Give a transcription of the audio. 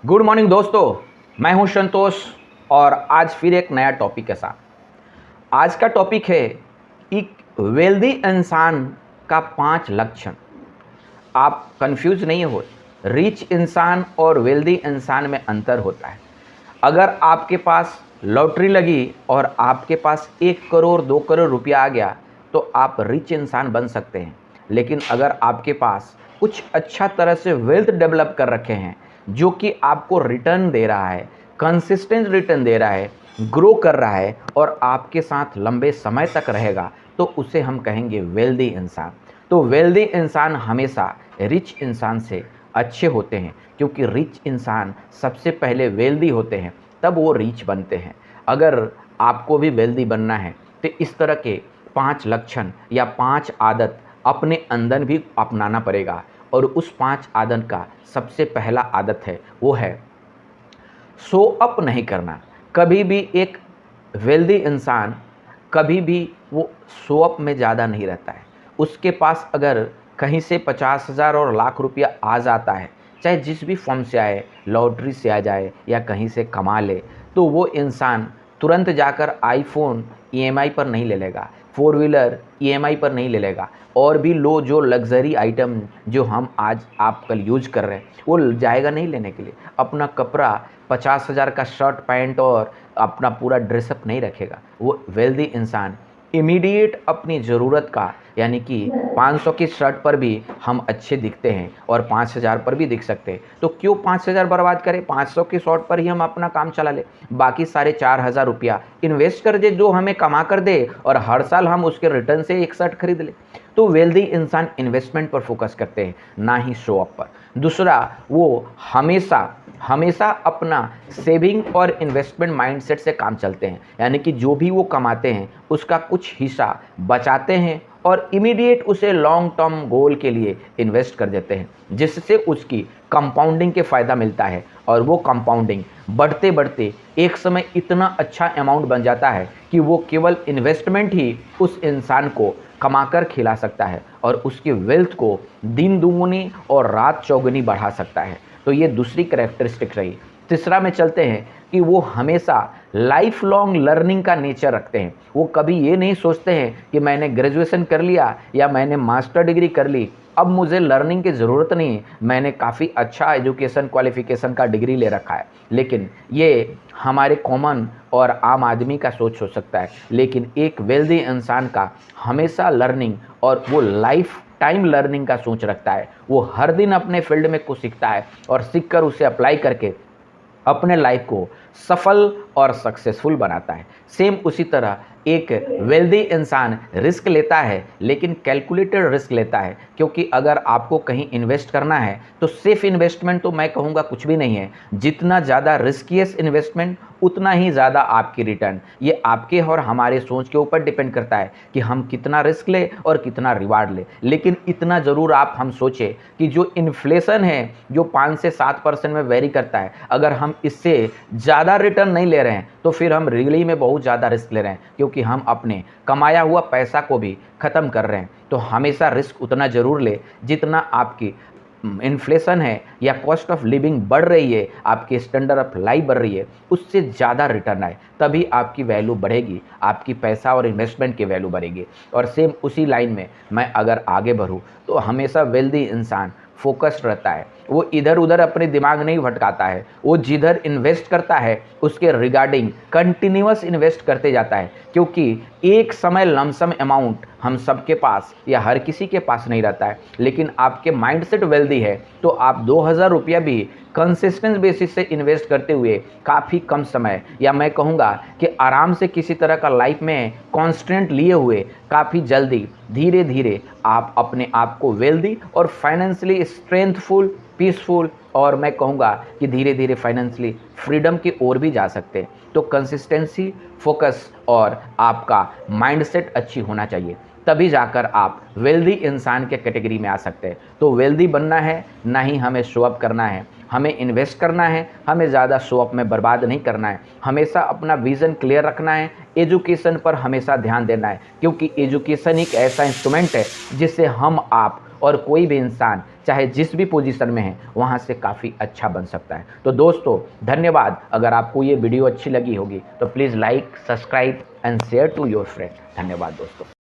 Good morning दोस्तों, मैं हूं संतोष और आज फिर एक नया टॉपिक के साथ। आज का टॉपिक है एक वेल्दी इंसान का 5 लक्षण। आप कंफ्यूज नहीं हो, रिच इंसान और वेल्दी इंसान में अंतर होता है। अगर आपके पास लॉटरी लगी और आपके पास 1 करोड़ 2 करोड़ रुपया आ गया तो आप रिच इंसान बन सकते हैं। लेकिन अगर आपके पास कुछ अच्छा तरह से वेल्थ डेवलप कर रखे हैं जो कि आपको रिटर्न दे रहा है, कंसिस्टेंट रिटर्न दे रहा है, ग्रो कर रहा है और आपके साथ लंबे समय तक रहेगा, तो उसे हम कहेंगे वेल्दी इंसान। तो वेल्दी इंसान हमेशा रिच इंसान से अच्छे होते हैं, क्योंकि रिच इंसान सबसे पहले वेल्दी होते हैं, तब वो रिच बनते हैं। अगर आपको भी वेल्दी बनना है तो इस तरह के 5 लक्षण या 5 आदत अपने अंदर भी अपनाना पड़ेगा। और उस 5 आदत का सबसे पहला आदत है वो है शो अप नहीं करना। कभी भी एक वेल्दी इंसान कभी भी वो शो अप में ज़्यादा नहीं रहता है। उसके पास अगर कहीं से 50,000 और लाख रुपया आ जाता है, चाहे जिस भी फॉर्म से आए, लॉटरी से आ जाए या कहीं से कमा ले, तो वो इंसान तुरंत जाकर आईफोन ईएमआई पर नहीं ले लेगा, 4 व्हीलर ईएमआई पर नहीं ले लेगा, और भी लो जो लग्जरी आइटम जो हम आज आप कल यूज कर रहे हैं वो जाएगा नहीं लेने के लिए। अपना कपड़ा 50,000 का शर्ट पैंट और अपना पूरा ड्रेसअप नहीं रखेगा। वो वेल्दी इंसान इमीडिएट अपनी ज़रूरत का, यानी कि 500 की शर्ट पर भी हम अच्छे दिखते हैं और 5,000 पर भी दिख सकते हैं, तो क्यों 5,000 बर्बाद करें? 500 की शर्ट पर ही हम अपना काम चला ले, बाकी सारे 4,000 रुपया इन्वेस्ट कर दे जो हमें कमा कर दे और हर साल हम उसके रिटर्न से एक शर्ट खरीद ले। तो वेल्दी इंसान इन्वेस्टमेंट पर फोकस करते हैं, ना ही शो अप पर। दूसरा, वो हमेशा अपना सेविंग और इन्वेस्टमेंट माइंडसेट से काम चलते हैं, यानी कि जो भी वो कमाते हैं उसका कुछ हिस्सा बचाते हैं और इमीडिएट उसे लॉन्ग टर्म गोल के लिए इन्वेस्ट कर देते हैं, जिससे उसकी कंपाउंडिंग के फ़ायदा मिलता है। और वो कंपाउंडिंग बढ़ते बढ़ते एक समय इतना अच्छा अमाउंट बन जाता है कि वो केवल इन्वेस्टमेंट ही उस इंसान को कमाकर खिला सकता है और उसकी वेल्थ को दिन दुगुनी और रात चौगुनी बढ़ा सकता है। तो ये दूसरी कैरेक्टरिस्टिक रही। तीसरा में चलते हैं कि वो हमेशा लाइफ लॉन्ग लर्निंग का नेचर रखते हैं। वो कभी ये नहीं सोचते हैं कि मैंने ग्रेजुएशन कर लिया या मैंने मास्टर डिग्री कर ली, अब मुझे लर्निंग की ज़रूरत नहीं है, मैंने काफ़ी अच्छा एजुकेशन क्वालिफिकेशन का डिग्री ले रखा है। लेकिन ये हमारे कॉमन और आम आदमी का सोच हो सकता है, लेकिन एक वेल्दी इंसान का हमेशा लर्निंग और वो लाइफ टाइम लर्निंग का सोच रखता है। वो हर दिन अपने फील्ड में कुछ सीखता है और सीख कर उसे अप्लाई करके अपने लाइफ को सफल और सक्सेसफुल बनाता है। सेम उसी तरह एक वेल्दी इंसान रिस्क लेता है, लेकिन कैलकुलेटेड रिस्क लेता है, क्योंकि अगर आपको कहीं इन्वेस्ट करना है तो सेफ इन्वेस्टमेंट तो मैं कहूँगा कुछ भी नहीं है। जितना ज़्यादा रिस्कियस इन्वेस्टमेंट उतना ही ज़्यादा आपकी रिटर्न। ये आपके और हमारे सोच के ऊपर डिपेंड करता है कि हम कितना रिस्क ले और कितना रिवार्ड ले। लेकिन इतना ज़रूर हम सोचें कि जो इन्फ्लेशन है, जो 5 से 7% में वेरी करता है, अगर हम इससे ज़्यादा रिटर्न नहीं ले रहे हैं तो फिर हम रियली में बहुत ज़्यादा रिस्क ले रहे हैं, क्योंकि हम अपने कमाया हुआ पैसा को भी ख़त्म कर रहे हैं। तो हमेशा रिस्क उतना ज़रूर ले जितना आपकी इन्फ्लेशन है या कॉस्ट ऑफ लिविंग बढ़ रही है, आपकी स्टैंडर्ड ऑफ लाइफ बढ़ रही है, उससे ज़्यादा रिटर्न आए, तभी आपकी वैल्यू बढ़ेगी, आपकी पैसा और इन्वेस्टमेंट की वैल्यू बढ़ेगी। और सेम उसी लाइन में मैं अगर आगे बढ़ूँ तो हमेशा वेल्दी इंसान फोकस्ड रहता है। वो इधर उधर अपने दिमाग नहीं भटकाता है, वो जिधर इन्वेस्ट करता है उसके रिगार्डिंग कंटिन्यूअस इन्वेस्ट करते जाता है, क्योंकि एक समय लमसम अमाउंट हम सबके पास या हर किसी के पास नहीं रहता है। लेकिन आपके माइंडसेट वेल्दी है तो आप 2,000 रुपया भी कंसिस्टेंट बेसिस से इन्वेस्ट करते हुए काफ़ी कम समय, या मैं कहूँगा कि आराम से किसी तरह का लाइफ में कॉन्स्टेंट लिए हुए काफ़ी जल्दी धीरे धीरे आप अपने आप को वेल्दी और फाइनेंशियली स्ट्रेंथफुल, पीसफुल और मैं कहूँगा कि धीरे धीरे फाइनेंशियली फ्रीडम की ओर भी जा सकते हैं। तो कंसिस्टेंसी, फोकस और आपका माइंडसेट अच्छी होना चाहिए, तभी जाकर आप वेल्दी इंसान के कैटेगरी में आ सकते हैं। तो वेल्दी बनना है, ना ही हमें शो अप करना है, हमें इन्वेस्ट करना है, हमें ज़्यादा शो अप में बर्बाद नहीं करना है, हमेशा अपना विज़न क्लियर रखना है, एजुकेशन पर हमेशा ध्यान देना है, क्योंकि एजुकेशन एक ऐसा इंस्ट्रूमेंट है जिससे हम आप और कोई भी इंसान चाहे जिस भी पोजीशन में है वहाँ से काफ़ी अच्छा बन सकता है। तो दोस्तों धन्यवाद। अगर आपको ये वीडियो अच्छी लगी होगी तो please like, subscribe and share to your friend. धन्यवाद दोस्तों।